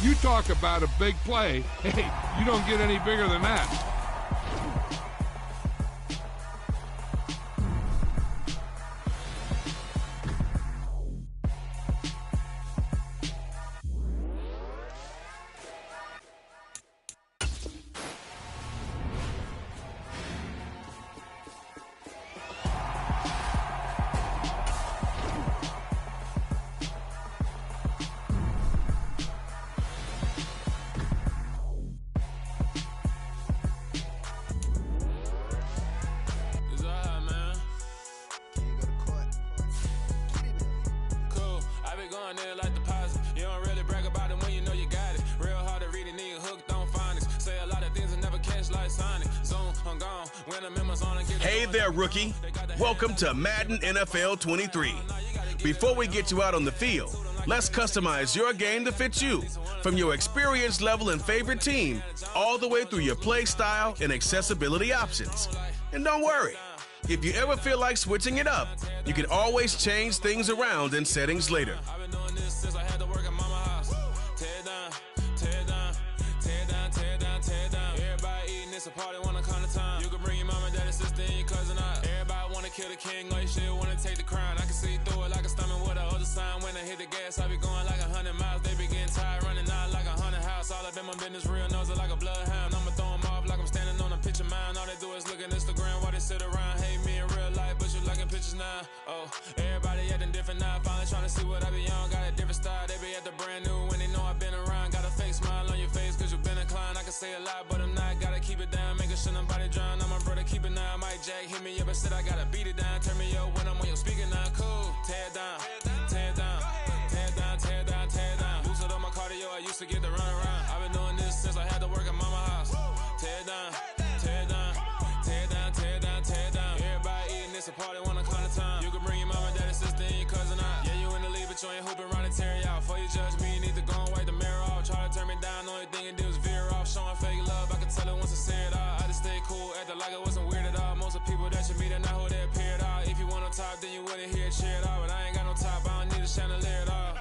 You talk about a big play. Hey, you don't get any bigger than that. Hey there, rookie. Welcome to Madden NFL 23. Before we get you out on the field, let's customize your game to fit you, from your experience level and favorite team, all the way through your play style and accessibility options. And don't worry, if you ever feel like switching it up, you can always change things around in settings later. Kill the king like shit, wanna take the crown. I can see through it like a stomach with a other sign. When I hit the gas, I be going like 100 miles. They be getting tired, running out like 100 house. All up in my business, real nose it like a bloodhound. I'ma throw them off like I'm standing on a picture mound. All they do is look at Instagram while they sit around. Hate me in real life, but you liking pictures now. Oh, everybody acting different now. Finally trying to see what I be on. Got a different style, they be at the brand new when they know I've been around. Got a fake smile on your face cause you been inclined. I can say a lot, but I'm not. Gotta keep it down, making sure nobody drown. I'm my brother, keep it now. Mike Jack hit me up and said I gotta beat it down. Turn me up when I'm on your speaker now. Cool, tear it down, tear it down, tear it down, tear it down, tear it down. Boosted up my cardio, I used to get the run around. I've been doing this since I had to work at mama house. Tear it down, tear it down, tear it down, tear it down, tear it down. Everybody eating this a party, wanna count the time. You can bring your mama, daddy, sister, and your cousin out. Yeah, you in the league, but you ain't hooping around and tear out. Before you judge me, you need to go and wipe the mirror off. Try to turn me down, only thing it did was veer off. Showing fake love, I can tell it once I say it all. I just stay cool, acting like it wasn't weird at all. Most of the people that you meet are not who they appear at all. If you want on top, then you wouldn't hear it cheer at all. But I ain't got no top, I don't need a chandelier at all.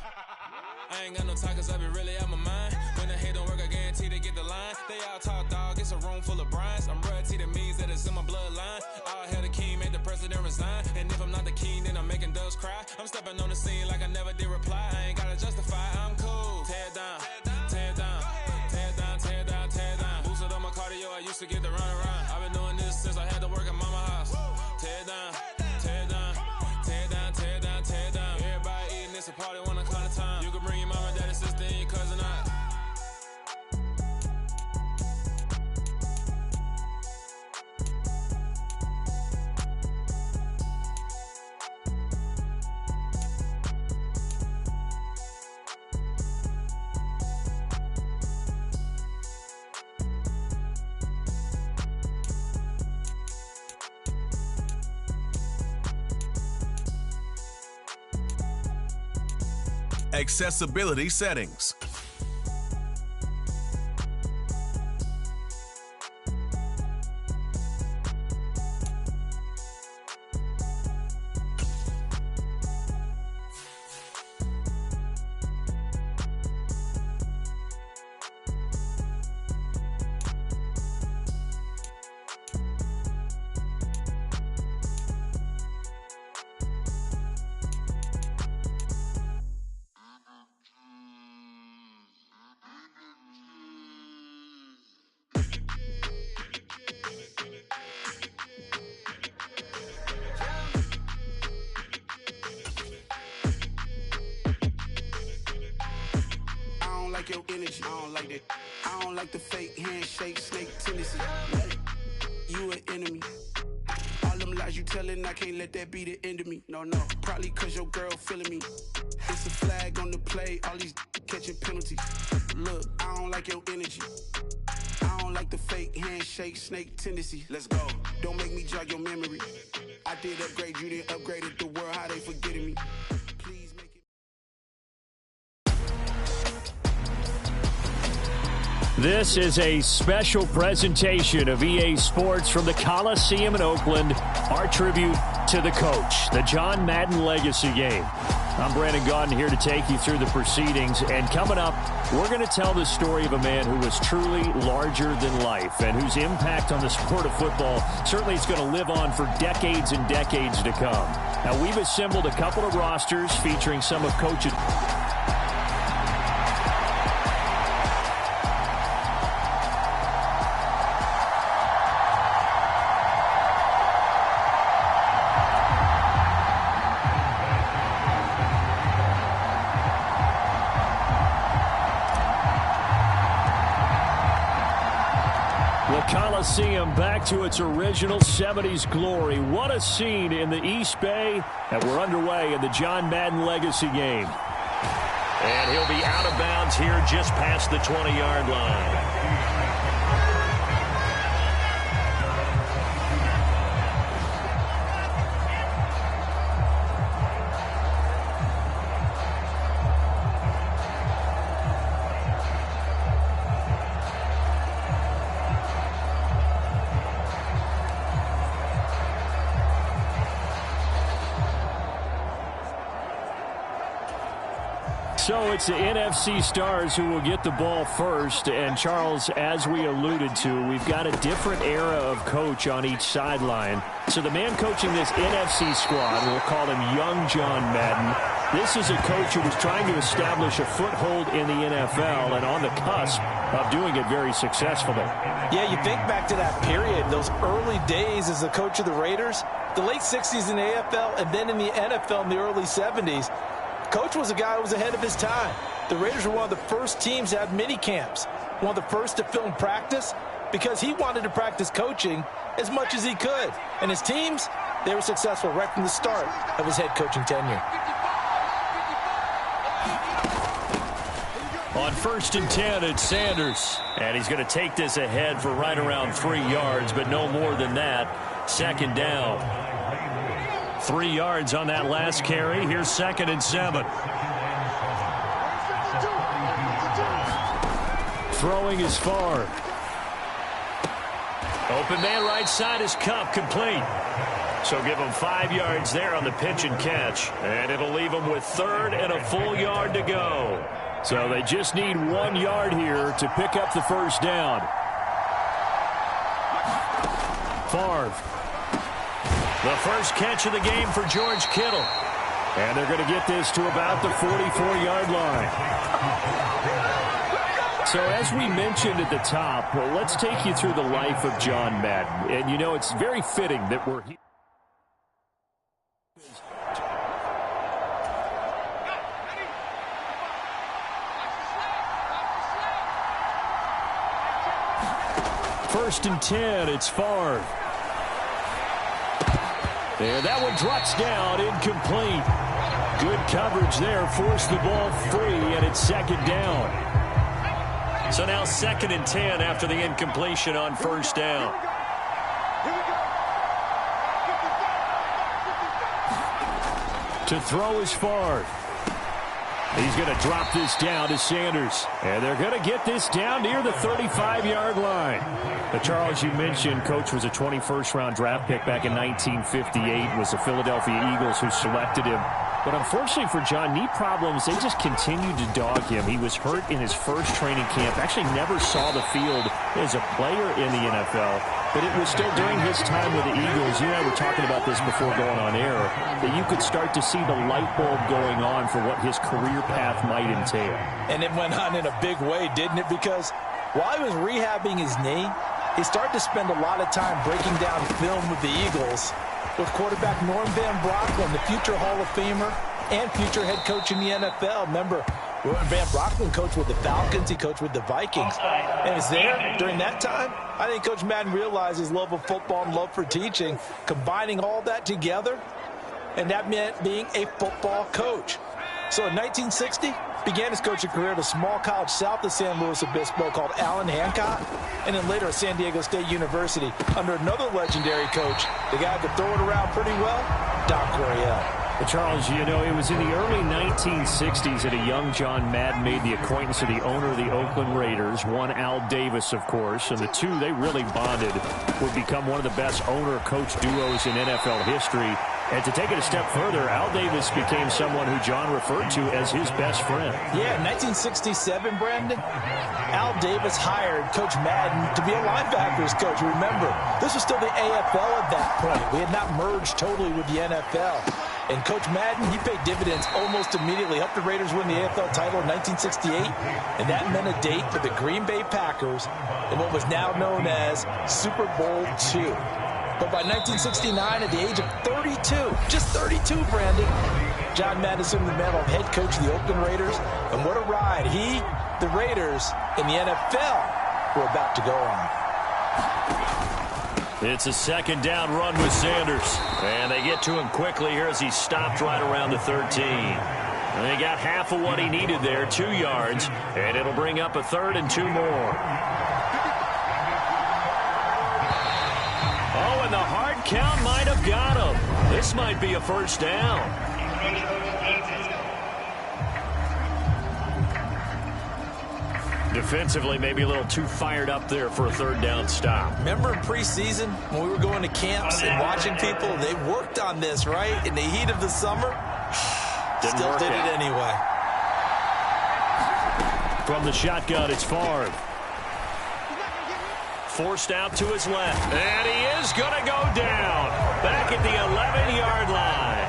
I ain't got no talk cause I be really out my mind. When the hate don't work, I guarantee they get the line. They all talk dog, it's a room full of Bryans. I'm royalty, that means that it's in my bloodline. All hell the king, made the president resign. And if I'm not the king, then I'm making doves cry. I'm stepping on the scene like I never did reply. I ain't gotta justify, I'm cool. Tear it down, tear it down, tear it down, tear it down, tear it down. Boosted up my cardio, I used to get the run around. I've been doing this since I had to work at mama house. Tear it down, tear it down, tear it down, tear it down, tear it down. Everybody eating this a party, wanna count the time. You can bring your mama, daddy, sister, and your cousin out. Accessibility settings. Your energy, I don't like that. I don't like the fake handshake, snake tendency. You an enemy. All them lies you telling, I can't let that be the end of me. No, probably cause your girl feeling me. It's a flag on the play, all these catching penalties. Look, I don't like your energy. I don't like the fake handshake, snake tendency. Let's go. Don't make me jog your memory. I did upgrade, you didn't upgrade it. The world, how they forgetting me. Please make it. This is a special presentation of EA Sports from the Coliseum in Oakland. Our tribute to the coach, the John Madden Legacy Game. I'm Brandon Gaudin here to take you through the proceedings. And coming up, we're going to tell the story of a man who was truly larger than life and whose impact on the sport of football certainly is going to live on for decades and decades to come. Now, we've assembled a couple of rosters featuring some of Coach's Coliseum back to its original 70s glory. What a scene in the East Bay, and we're underway in the John Madden Legacy game. And he'll be out of bounds here just past the 20-yard line. So it's the NFC Stars who will get the ball first. And, Charles, as we alluded to, we've got a different era of coach on each sideline. So the man coaching this NFC squad, we'll call him Young John Madden. This is a coach who was trying to establish a foothold in the NFL and on the cusp of doing it very successfully. Yeah, you think back to that period, those early days as the coach of the Raiders, the late 60s in the AFL and then in the NFL in the early 70s. Coach was a guy who was ahead of his time. The Raiders were one of the first teams to have mini camps, one of the first to film practice, because he wanted to practice coaching as much as he could. And his teams, they were successful right from the start of his head coaching tenure. On 1st and 10, it's Sanders. And he's going to take this ahead for right around 3 yards, but no more than that. 2nd down. 3 yards on that last carry. Here's 2nd and 7. Throwing is far. Open man right side is Kupp, complete. So give him 5 yards there on the pitch and catch. And it'll leave him with 3rd and a full yard to go. So they just need 1 yard here to pick up the first down. Favre. The first catch of the game for George Kittle. And they're going to get this to about the 44-yard line. So as we mentioned at the top, well, let's take you through the life of John Madden. And, you know, it's very fitting that we're here. First and 10, it's Favre. And that one drops down, incomplete. Good coverage there, forced the ball free, and it's 2nd down. So now 2nd and 10 after the incompletion on 1st down. To throw is Favre. He's going to drop this down to Sanders. And they're going to get this down near the 35-yard line. But Charles, you mentioned Coach was a 21st-round draft pick back in 1958. Was the Philadelphia Eagles who selected him. But unfortunately for John, knee problems, they just continued to dog him. He was hurt in his first training camp. Actually never saw the field as a player in the NFL. But it was still during his time with the Eagles. You and I were talking about this before going on air, that you could start to see the light bulb going on for what his career path might entail. And it went on in a big way, didn't it? Because while he was rehabbing his knee, he started to spend a lot of time breaking down film with the Eagles with quarterback Norm Van Brocklin, the future Hall of Famer and future head coach in the NFL. Remember, Norm Van Brocklin coached with the Falcons. He coached with the Vikings. And it's there during that time. I think Coach Madden realized his love of football and love for teaching, combining all that together, and that meant being a football coach. So in 1960, began his coaching career at a small college south of San Luis Obispo called Allen Hancock, and then later at San Diego State University under another legendary coach, the guy who could throw it around pretty well, Don Coryell. But Charles, you know, it was in the early 1960s that a young John Madden made the acquaintance of the owner of the Oakland Raiders, one Al Davis, of course, and the two, they really bonded, would become one of the best owner-coach duos in NFL history. And to take it a step further, Al Davis became someone who John referred to as his best friend. Yeah, in 1967, Brandon, Al Davis hired Coach Madden to be a linebackers coach. Remember, this was still the AFL at that point. We had not merged totally with the NFL. And Coach Madden, he paid dividends almost immediately. Helped the Raiders win the AFL title in 1968. And that meant a date for the Green Bay Packers in what was now known as Super Bowl II. But by 1969, at the age of 32, just 32, Brandon, John Madden assumed the mantle of head coach of the Oakland Raiders. And what a ride he, the Raiders, and the NFL were about to go on. It's a second down run with Sanders. And they get to him quickly here as he stopped right around the 13. And they got half of what he needed there, 2 yards. And it'll bring up a 3rd and 2 more. Oh, and the hard count might have got him. This might be a first down. Defensively, maybe a little too fired up there for a 3rd down stop. Remember in preseason when we were going to camps and watching people, they worked on this, right? In the heat of the summer, still did it anyway. From the shotgun, it's Favre. Forced out to his left, and he is going to go down back at the 11-yard line.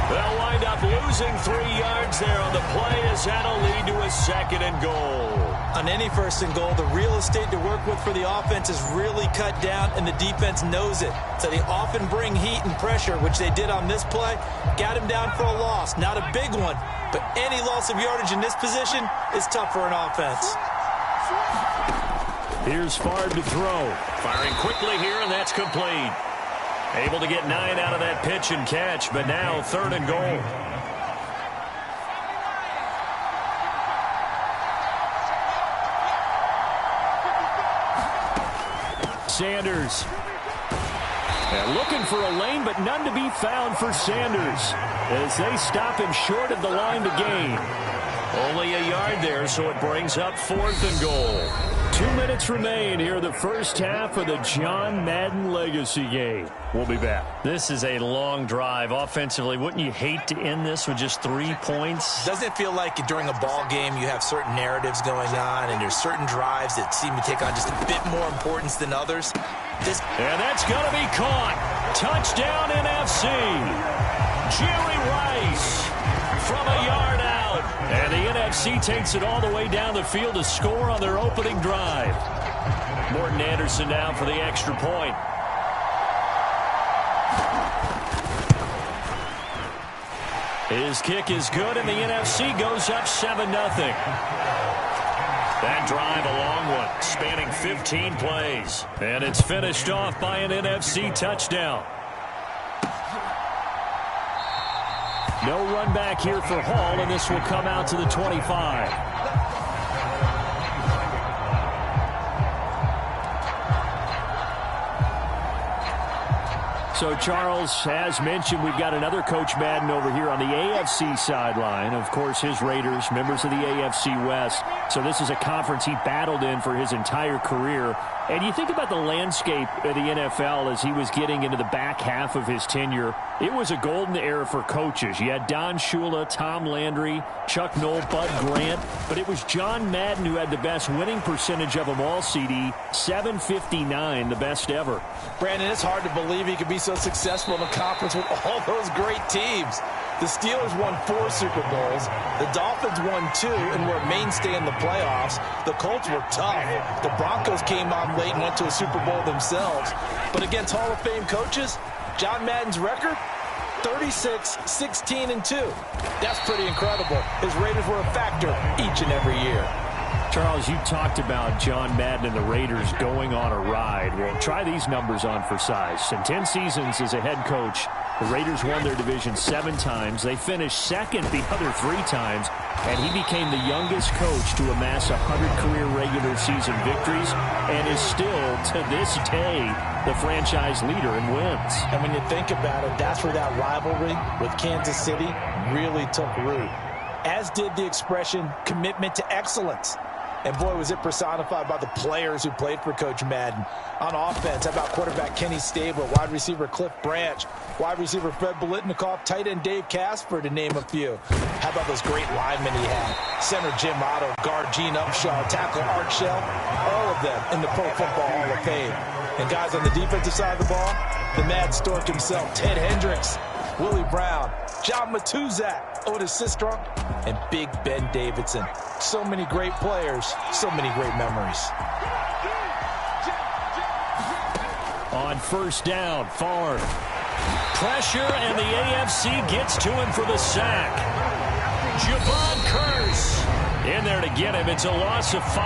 They'll wind up losing 3 yards there on the play as that'll lead to a 2nd and goal. On any 1st and goal, the real estate to work with for the offense is really cut down, and the defense knows it. So they often bring heat and pressure, which they did on this play. Got him down for a loss. Not a big one, but any loss of yardage in this position is tough for an offense. Here's Favre to throw. Firing quickly here, and that's complete. Able to get 9 out of that pitch and catch, but now 3rd and goal. Sanders. And looking for a lane, but none to be found for Sanders as they stop him short of the line to gain. Only a yard there, so it brings up 4th and goal. 2 minutes remain here in the first half of the John Madden Legacy game. We'll be back. This is a long drive. Offensively, wouldn't you hate to end this with just 3 points? Doesn't it feel like during a ball game you have certain narratives going on and there's certain drives that seem to take on just a bit more importance than others? And that's going to be caught. Touchdown NFC. Jerry Rice from a yard out. And the NFC takes it all the way down the field to score on their opening drive. Morton Anderson now for the extra point. His kick is good, and the NFC goes up 7-0. That drive, a long one, spanning 15 plays. And it's finished off by an NFC touchdown. No run back here for Hall, and this will come out to the 25. So, Charles, as mentioned, we've got another Coach Madden over here on the AFC sideline. Of course, his Raiders, members of the AFC West. So this is a conference he battled in for his entire career. And you think about the landscape of the NFL as he was getting into the back half of his tenure. It was a golden era for coaches. You had Don Shula, Tom Landry, Chuck Noll, Bud Grant. But it was John Madden who had the best winning percentage of them all, CD. 759, the best ever. Brandon, it's hard to believe he could be so successful in a conference with all those great teams. The Steelers won 4 Super Bowls. The Dolphins won 2 and were a mainstay in the playoffs. The Colts were tough. The Broncos came on late and went to a Super Bowl themselves. But against Hall of Fame coaches, John Madden's record, 36-16-2. That's pretty incredible. His Raiders were a factor each and every year. Charles, you talked about John Madden and the Raiders going on a ride. Well, try these numbers on for size. In 10 seasons as a head coach, the Raiders won their division 7 times. They finished second the other 3 times, and he became the youngest coach to amass 100 career regular season victories and is still, to this day, the franchise leader in wins. And when you think about it, that's where that rivalry with Kansas City really took root, as did the expression commitment to excellence. And boy, was it personified by the players who played for Coach Madden. On offense, how about quarterback Kenny Stabler, wide receiver Cliff Branch, wide receiver Fred Biletnikoff, tight end Dave Casper, to name a few. How about those great linemen he had? Center Jim Otto, guard Gene Upshaw, tackle Art Shell, all of them in the Pro Football Hall of Fame. And guys on the defensive side of the ball, the Mad Stork himself, Ted Hendricks, Willie Brown, John Matuzak, Otis Sistrunk, and Big Ben Davidson. So many great players, so many great memories. On first down, Favre. Pressure, and the AFC gets to him for the sack. Javon Kearse in there to get him. It's a loss of 5.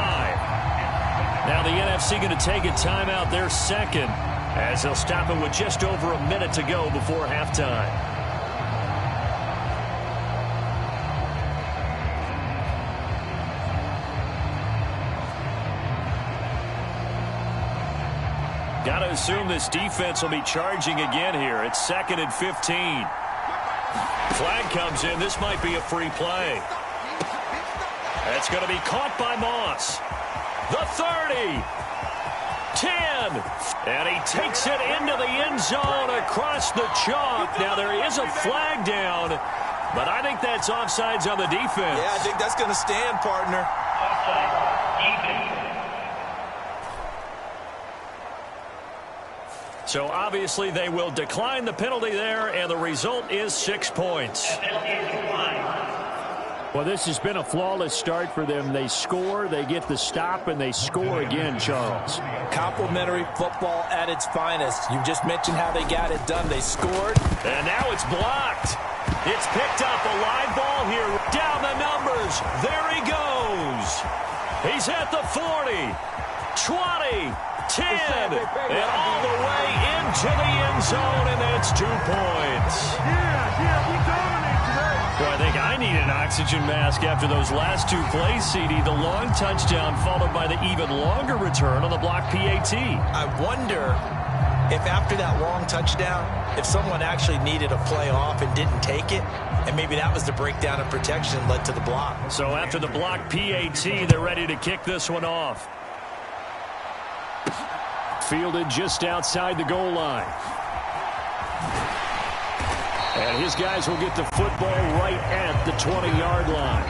Now the NFC going to take a timeout, their second, as they'll stop it with just over a minute to go before halftime. Got to assume this defense will be charging again here. It's 2nd and 15. Flag comes in. This might be a free play. That's going to be caught by Moss. The 30. 10. And he takes it into the end zone across the chalk. Now there is a flag down, but I think that's offsides on the defense. Yeah, I think that's going to stand, partner. So obviously they will decline the penalty there, and the result is 6 points. Well, this has been a flawless start for them. They score, they get the stop, and they score again, Charles. Complimentary football at its finest. You just mentioned how they got it done. They scored. And now it's blocked. It's picked up, a live ball here. Down the numbers. There he goes. He's at the 40, 20, 10, and all the way into the end zone, and that's 2 points. Yeah, we dominate today. Well, I think I need an oxygen mask after those last 2 plays, CD. The long touchdown followed by the even longer return on the block PAT. I wonder if after that long touchdown, if someone actually needed a play off and didn't take it, and maybe that was the breakdown of protection led to the block. So after the block PAT, they're ready to kick this one off. Fielded just outside the goal line. And his guys will get the football right at the 20-yard line.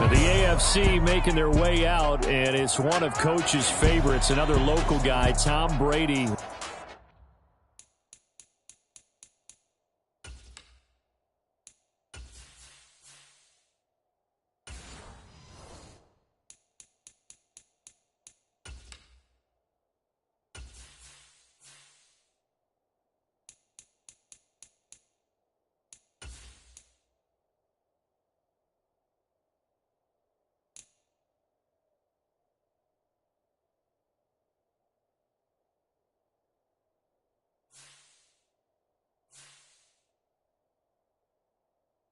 Now the AFC making their way out, and it's one of Coach's favorites, another local guy, Tom Brady.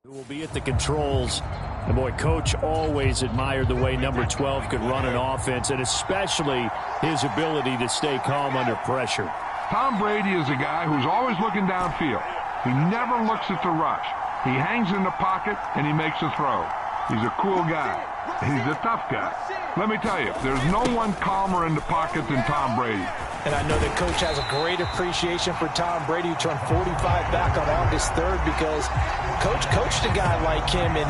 Who will be at the controls. And boy, Coach always admired the way number 12 could run an offense, and especially his ability to stay calm under pressure. Tom Brady is a guy who's always looking downfield. He never looks at the rush. He hangs in the pocket, and he makes a throw. He's a cool guy. He's a tough guy. Let me tell you, there's no one calmer in the pocket than Tom Brady. And I know that Coach has a great appreciation for Tom Brady, who turned 45 back on August 3rd, because Coach coached a guy like him in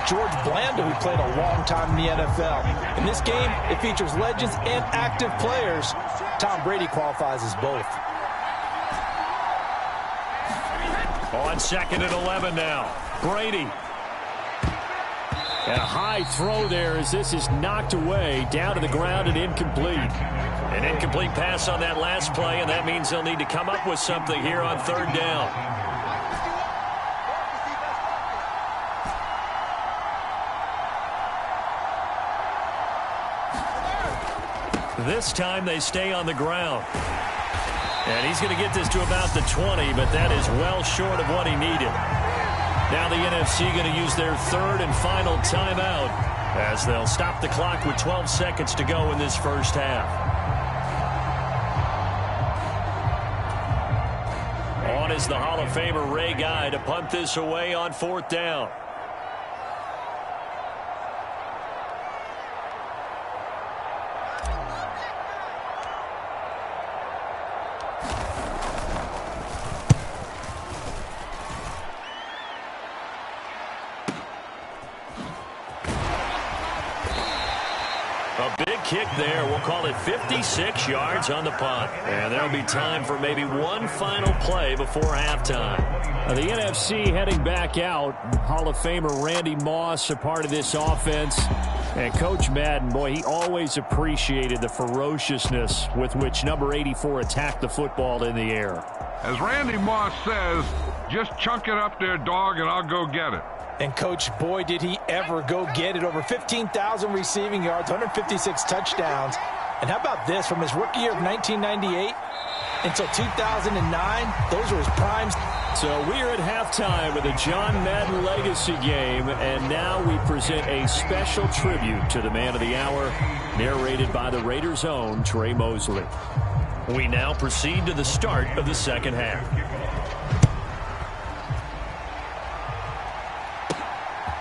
George Blanda, who played a long time in the NFL. In this game, it features legends and active players. Tom Brady qualifies as both. On 2nd and 11 now. Brady. And a high throw there as this is knocked away, down to the ground and incomplete. An incomplete pass on that last play, and that means they'll need to come up with something here on 3rd down. This time they stay on the ground. And he's going to get this to about the 20, but that is well short of what he needed. Now the NFC going to use their 3rd and final timeout as they'll stop the clock with 12 seconds to go in this first half. On is the Hall of Famer Ray Guy to punt this away on 4th down. kick there. We'll call it 56 yards on the punt. And there'll be time for maybe one final play before halftime. Now, the NFC heading back out. Hall of Famer Randy Moss a part of this offense. And Coach Madden, boy, he always appreciated the ferociousness with which number 84 attacked the football in the air. As Randy Moss says, just chunk it up there, dog, and I'll go get it. And, Coach, boy, did he ever go get it. Over 15,000 receiving yards, 156 touchdowns. And how about this? From his rookie year of 1998 until 2009, those were his primes. So we're at halftime with a John Madden Legacy game, and now we present a special tribute to the man of the hour, narrated by the Raiders' own Trey Mosley. We now proceed to the start of the second half.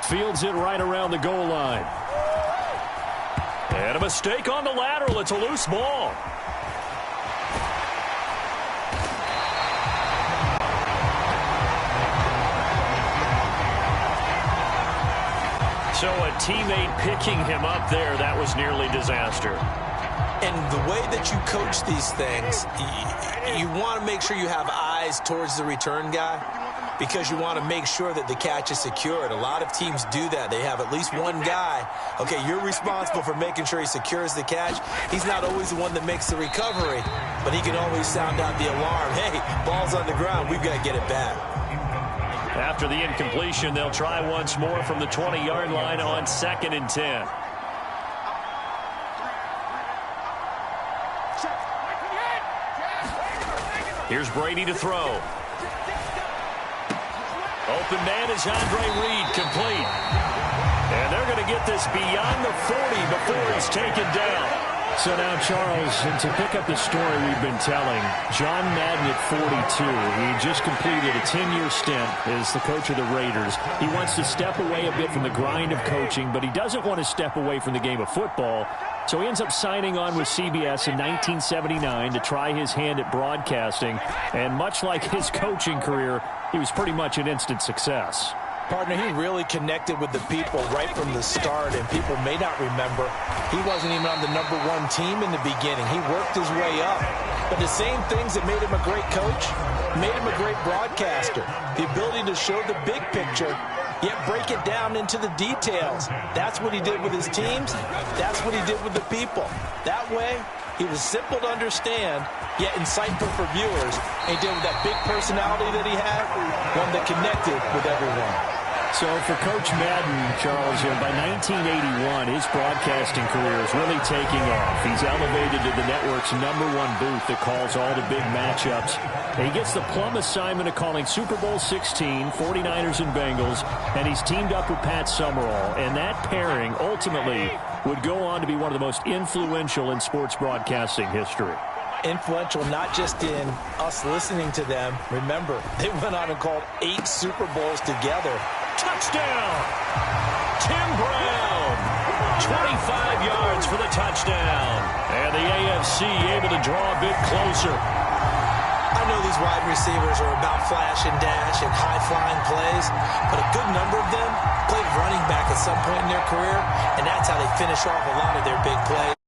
Fields it right around the goal line. And a mistake on the lateral. It's a loose ball. So a teammate picking him up there, that was nearly disaster. And the way that you coach these things, you want to make sure you have eyes towards the return guy because you want to make sure that the catch is secured. A lot of teams do that. They have at least one guy. Okay, you're responsible for making sure he secures the catch. He's not always the one that makes the recovery, but he can always sound out the alarm. Hey, ball's on the ground. We've got to get it back. After the incompletion, they'll try once more from the 20-yard line on 2nd and 10. Here's Brady to throw. Open man is Andre Reed, complete. And they're going to get this beyond the 40 before he's taken down. So now, Charles, and to pick up the story we've been telling, John Madden at 42, he just completed a 10-year stint as the coach of the Raiders. He wants to step away a bit from the grind of coaching, but he doesn't want to step away from the game of football. So he ends up signing on with CBS in 1979 to try his hand at broadcasting. And much like his coaching career, he was pretty much an instant success. Partner, he really connected with the people right from the start, and people may not remember he wasn't even on the #1 team in the beginning. He worked his way up. But the same things that made him a great coach made him a great broadcaster. The ability to show the big picture, yet break it down into the details. That's what he did with his teams. That's what he did with the people. That way, he was simple to understand, yet insightful for viewers. And he did with that big personality that he had, one that connected with everyone. So for Coach Madden, Charles, by 1981, his broadcasting career is really taking off. He's elevated to the network's #1 booth that calls all the big matchups. And he gets the plum assignment of calling Super Bowl 16, 49ers and Bengals, and he's teamed up with Pat Summerall. And that pairing ultimately would go on to be one of the most influential in sports broadcasting history. Influential not just in us listening to them. Remember, they went on and called 8 Super Bowls together. Touchdown! Tim Brown! 25 yards for the touchdown. And the AFC able to draw a bit closer. I know these wide receivers are about flash and dash and high-flying plays, but a good number of them played running back at some point in their career, and that's how they finish off a lot of their big plays.